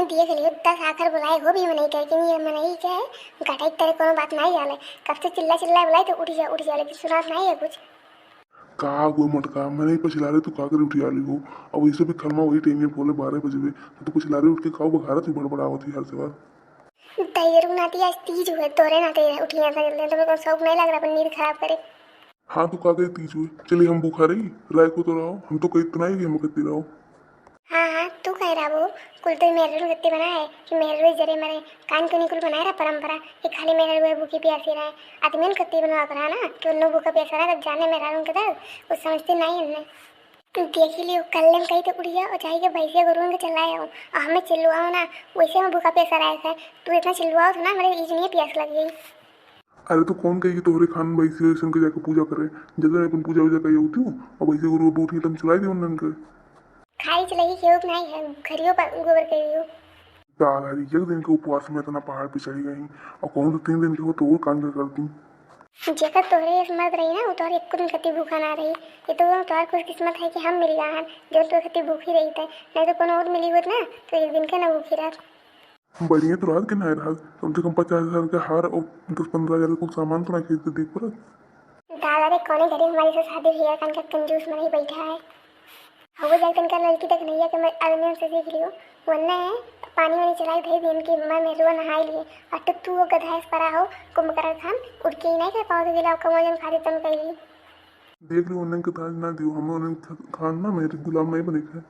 बहन देख लियो 10 आकर बुलाए हो भी नहीं कह कि ये मनाई क्या है घटाई तरह कोनो बात नहीं आले कब से चिल्ला चिल्ला बुलाए तो उठ जा लेकिन सुना नहीं है कुछ का कोई मटका मैं नहीं पछिला रहे तू का कर उठी आली हो। अब वैसे भी खलमा वही टाइम में बोले 12 बजे में तो पछिला रहे उठ के खाओ बघारा तू बड़बड़ावत ही हर से बार। तैयार नाती आज तीज हुए तोरे नाते उठिया था जल्दी तो मेरे को शौक नहीं लग रहा पर नींद खराब करे। हाँ तू का गई तीज हुए चलिए हम भूखा रही राय को तो रहो हम तो कहीं इतना ही हम करती रहो। हाँ हाँ तू कह रहा वो कुल तो मेरे गत्ते बना है कि मेरे जरे मरे कान को निकुल बनाया रहा परंपरा कि खाली मेरे रुए भूखी प्यासी रहे आदमी ने कत्ती बनवा करा ना कि उन भूखा प्यासा रहा तब जाने मेरा रूम के दर्द वो समझते नहीं उनने तू देख ही लियो कल हम कहीं तो उड़ गया और चाहे कि भैंसिया गुरु के चलाए हूँ और हमें चिल्लुआओ ना वैसे में भूखा प्यासा रहा है तू इतना चिल्लुआओ तो ना मेरे इजनी प्यास लग गई। अरे तो कौन कही कि तोहरे खान भाई से के जाकर पूजा करे जगह अपन पूजा वूजा कही होती हूँ और वैसे गुरु बूठी तुम चलाई दी उन्होंने के खाई चलाई क्यों नहीं है घरियों पर गोबर करी हो। तारी एक दिन के उपवास में इतना पहाड़ पे चढ़ी गई और कहूँ तो 3 दिन के हो तो वो कान कर दी। जेकर तोहरे मर्द रही ना वो तोहर एक दिन खती भूखा ना रही ये तो तोहर खुश किस्मत है कि हम मिल गए हैं जो तो खती भूखी रही थे नहीं तो कोनो और मिली होत ना तो एक दिन के ना भूखी रहत। बढ़िया तो रात के ना रहा कम से कम 50,000 का हार और 10-15 हजार का सामान तो ना खरीद के देख पर। दादा रे कोने घरे हमारी से शादी हुई है कन का कंजूस मन ही बैठा है वो जाए तन का लड़की तक नहीं है कि मैं आदमी से सीख लियो वरना है पानी वानी चलाई थे दिन की मैं मेरे नहाई लिए और तू वो गधाइस परा हो कुंभकर्ण खान उड़ के ही नहीं कर पाओ तो गिलाव कमोजन खाते तुम कही देख लो उन्हें के ताज ना दियो हमें उन्हें खान ना मेरे गुलाम नहीं बने थे।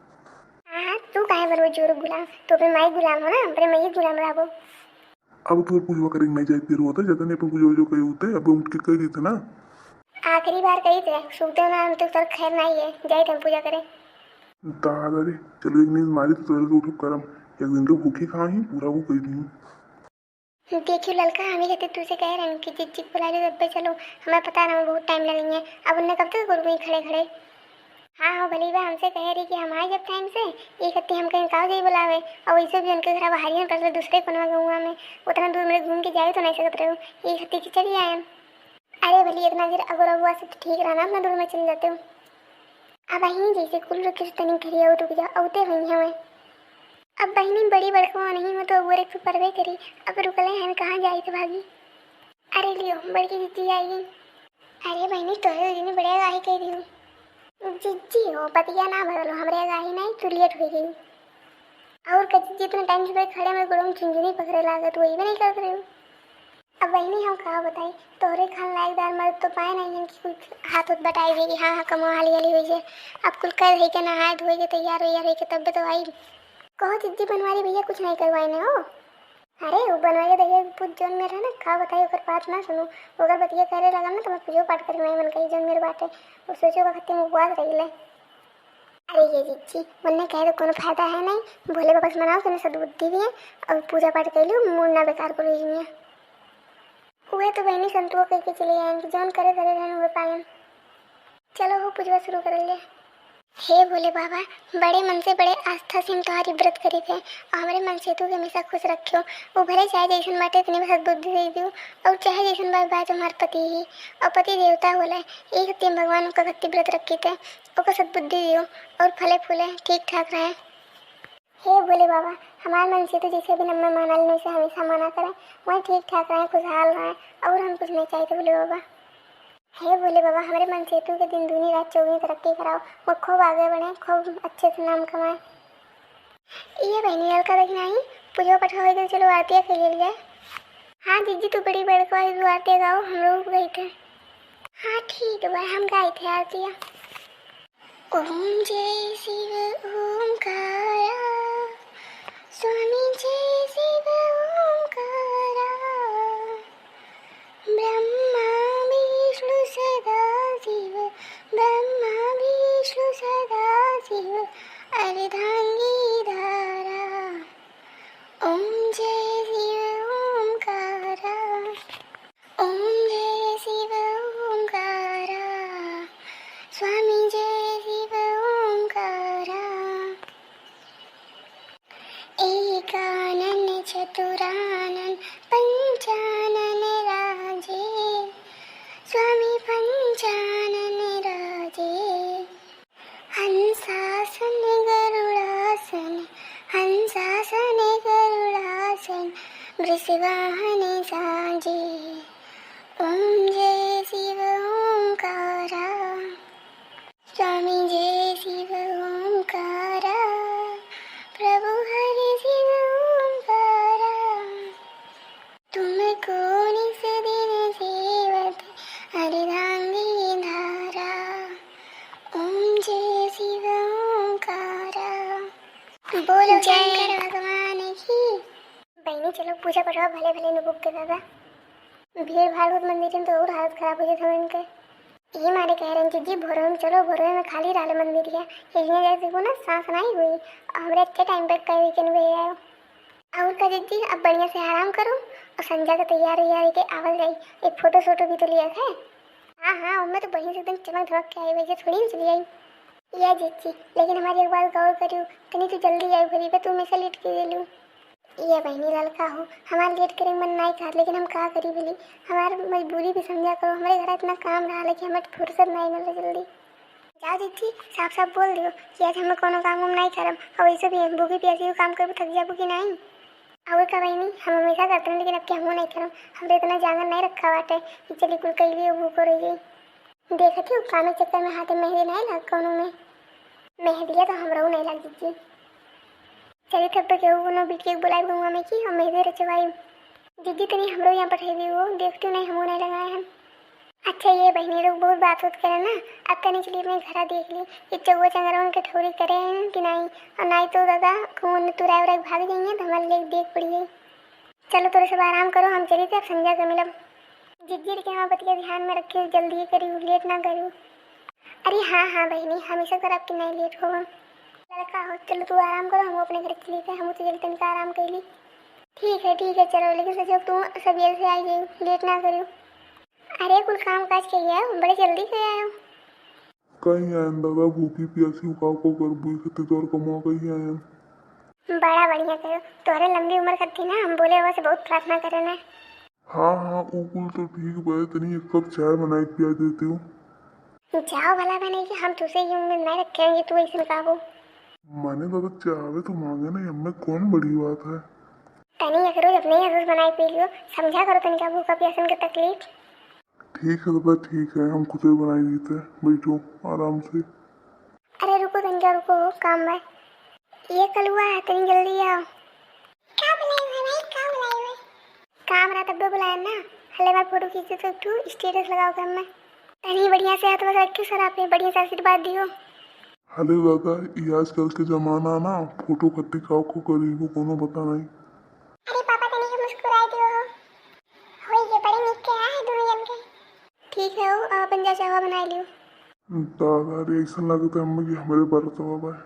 हाँ हाँ तू काहे बरो जोर गुलाम तो फिर मैं गुलाम हो ना फिर मैं ही गुलाम रहो। अब तो पूजा करेंगे नहीं जाए फिर होता जाता नहीं अपन पूजा जो कही होते अब उठ के कह रही थे ना। आखिरी बार कही थे सूते ना हम तो सर खैर नहीं है जाए तुम पूजा करें। दादा रे चलो एक नींद मारी तो तुरंत उठ करम एक दिन तो भूखी खा ही पूरा वो कही दी। देखियो लड़का हमें कहते तुझसे कह रहे हैं कि जिज्जी बुला लो तब चलो हमें पता ना बहुत टाइम लगेंगे अब उनने कब तक करूँगी खड़े खड़े। हाँ हाँ भली बा हमसे कह रही कि हम आए जब टाइम से एक हत्ती हम कहीं काव जाई बुलावे और वैसे भी उनके घर बाहरियन पर दूसरे कोनवा गौवा में उतना दूर मेरे घूम के जाए तो नहीं सकते रहो एक हत्ती की चली आए। अरे भली इतना देर अगर हुआ सब ठीक रहा ना अपना दूर में चल जाते हो अब आई जैसे कुल रुके तनी घरी आओ रुक जा औते हुई हमें अब बहनी बड़ी बड़कवा नहीं हो तो वो एक परवे करी अब रुकले हैं कहाँ जाए तो भागी। अरे लियो बड़की दीदी आएगी। अरे बहनी तोहरे दीदी बड़े गाही कह रही हूँ जिज्जी हो पतिया ना बदलो हमारे गाही नहीं तू लेट हो गई और कच्ची जितना टाइम से खड़े में गुड़म झुंझुनी पकड़े लागत वही भी नहीं कर रहे हो। अब बहनी हम कहा बताई तोहरे खान लायकदार मर्द तो पाए नहीं हैं कि कुछ हाथ उत बटाई देगी हाँ हाँ कमो हाली हाली हुई है अब कुल कर रही के नहाए धोए के तैयार हो के तब तो आई कहो जिज्जी बनवारी भैया कुछ नहीं करवाए ने हो। अरे वो बनवा के देखिए पूछ जोन मेरा ना कहा बताइए अगर बात ना सुनो अगर बतिया करे लगा ना तो मैं पूजो पाठ कर मैं मन कही जोन मेरे बात है वो सोचो का खत्म उपवास रही ले। अरे ये जिज्जी मुन्ने कहे तो कोनो फायदा है नहीं भोले बाबा से मनाओ तुम्हें सदबुद्धि भी है और पूजा पाठ कर लियो मूड ना बेकार करो जी हुए तो बहनी संतुओं करके चले आएंगे जोन करे करे रहने हुए पालन चलो वो पूजवा शुरू कर लिया। हे भोले बाबा बड़े मन से बड़े आस्था से हम तुम्हारी व्रत करे थे और हमारे मन से तू हमेशा खुश रखियो वो भले चाहे जैसन बाटे इतनी सद्बुद्धि दे दियो और चाहे जैसन बात बात तुम्हारे पति ही और पति देवता होला एक तीन भगवान का भक्ति व्रत रखे थे ओका सद्बुद्धि दियो और फले फूले ठीक ठाक रहे। हे भोले बाबा हमारे मन से तो जैसे भी नम्बर माना लेने से हमेशा माना करें वहीं ठीक ठाक रहें खुशहाल रहें और हम कुछ नहीं चाहते भोले बाबा। हे भोले बाबा हमारे मन सेतु के दिन दूनी रात चौगनी तरक्की कराओ वो खूब आगे बढ़े खूब अच्छे से नाम कमाए। ये बहनी हल्का देखना ही पूजा पाठ हो गई चलो आरतियाँ कर लिया। हाँ दीदी तू बड़ी बड़का तू आरतियाँ गाओ हम लोग गए थे। हाँ ठीक है भाई हम गाए थे आरतियाँ। ओम जय शिव ओमकारा स्वामी जय शिव ओमकारा ब्रह्मा विष्णु सदा शिव ब्रह्मा विष्णु सदा शिव अर्धांगी धारा ओम जय शिव ओमकारा ओम जय शिव ओमकारा स्वामी जय शिव ओमकारा एकानन चतुरानन पंचानन राजे स्वामी पंचानन राजे हंसासन गरुड़ासन हंसासन स्वामी जय शिव ओंकारा, प्रभु हरि शिव ओंकारा, तुमको निस दिन सेवत हरिदांगी धारा, ओम जय शिव ओंकारा। बोलो शंकर भगवान की। बहनी चलो पूजा करवा, भले भले न बुक के दादा। भीड़ भाड़ बहुत मंदिर में तो और हालत खराब हो जाता है इनके। ये मारे कह रहे हैं जी भोरे में चलो, भोरे में खाली रहा मंदिर है इसमें जैसे को ना सांस नहीं हुई और हमारे अच्छे टाइम पर कई वीकेंड में आयो। और का जी अब बढ़िया से आराम करो और संध्या का तैयार व्यार के आवल जाई। एक फोटो सोटो भी तो लिया है। हाँ हाँ मैं तो बढ़िया से एकदम चमक धमक के आई, वैसे थोड़ी ना चली आई या जीती। लेकिन हमारी एक बात गौर करियो, तनी तो जल्दी आई भरी पे तू हमेशा लेट के दे लूँ। ये बहनी लड़का हो, हमारे लेट करेंगे मन नहीं था, लेकिन हम कहा करी बोली हमारी मजबूरी भी समझा करो। हमारे घर इतना काम रहा लेकिन हमें फुर्सत नहीं मिल रही जल्दी। जाओ दीदी साफ साफ बोल दियो कि आज हमें कोनो काम हम नहीं करब और वैसे भी भूखी प्यासी काम करब थक जाबू कि नहीं। और का बहनी हम हमेशा करते हैं लेकिन अब क्या हम नहीं करब। हमने इतना जांगर नहीं रखा बाटे कि चली कुल कैली भूखो रह गई। देखती हूँ काम के चक्कर में हाथ में मेहंदी नहीं लग कोनो में मेहंदी तो हम नहीं लग दीजिए। चलिए तब तक केहू बीट के बुलाई घूमा में की हम मेहंदी रचवाई। दीदी तनी हमरो यहाँ पर भी वो देखती नहीं हमो नहीं लगाए हैं। अच्छा ये बहनी लोग बहुत बात होत करे ना, अब तनी चलिए अपने घर देख ली कि चौवा चंगरा उनके ठोरी करे हैं कि नहीं, और नहीं तो दादा खून तुराई उराई भाग गई हैं तो हमारे लिए देख पड़ी गई। चलो थोड़ा सब आराम करो, हम चली थे अब संध्या के मिलब। जिज्जी के हमारे बतिया ध्यान में रखियो, जल्दी करियो लेट ना करियो। अरे हाँ हाँ बहनी हमेशा कर आपकी नहीं लेट होगा। लड़का हो चलो तू आराम करो, हम अपने घर चली गए, हम तो जल्दी तनिक आराम कर ली। ठीक है चलो, लेकिन सच तू सवेरे से आई गई लेट ना करियो। अरे कुल काम काज के गया बड़े जल्दी से आयो। कहीं आयन दादा भूखी प्यासी का को कर बुई खती तोर कमा कहीं आयन। बड़ा बढ़िया करो, तोरे लंबी उम्र करती ना, हम बोले वैसे बहुत प्रार्थना करे ना। हाँ हाँ उकुल तो ठीक है, तनी एक कप चाय बना के पिया देती हूँ। जाओ भला बने कि हम तुझसे ही उम्मीद नहीं रखेंगे तू ऐसे काबू। माने दादा चाहे तो मांगे ना, हमें कौन बड़ी बात है। तनी एक रोज अपने ही बनाई पी लियो, समझा करो तनिका भूखा प्यासन की तकलीफ। ठीक है दादा ठीक है, हम खुद ही बनाई देते हैं, बैठो आराम से। अरे रुको तनिका रुको, काम है ये कल हुआ है, तनी जल्दी आओ। क्या बुलाई है भाई, क्या बुलाई है? काम रहा तब बुलाया ना, हले बार फोटो खींचे तो तू स्टेटस लगाओ कर मैं तनी बढ़िया से हाथ में रखियो सर आपने बढ़िया से आशीर्वाद दियो। हले दादा ये आजकल के जमाना ना फोटो खत्ती खाओ को करी को कोनो बता नहीं। अरे पापा तनी के मुस्कुराए दियो हो ये बड़े निक के है दोनों जन के। ठीक है वो अपन जा चावा बना लियो। दादा रे ऐसा लगता है हमें कि हमारे बारत बाबा है।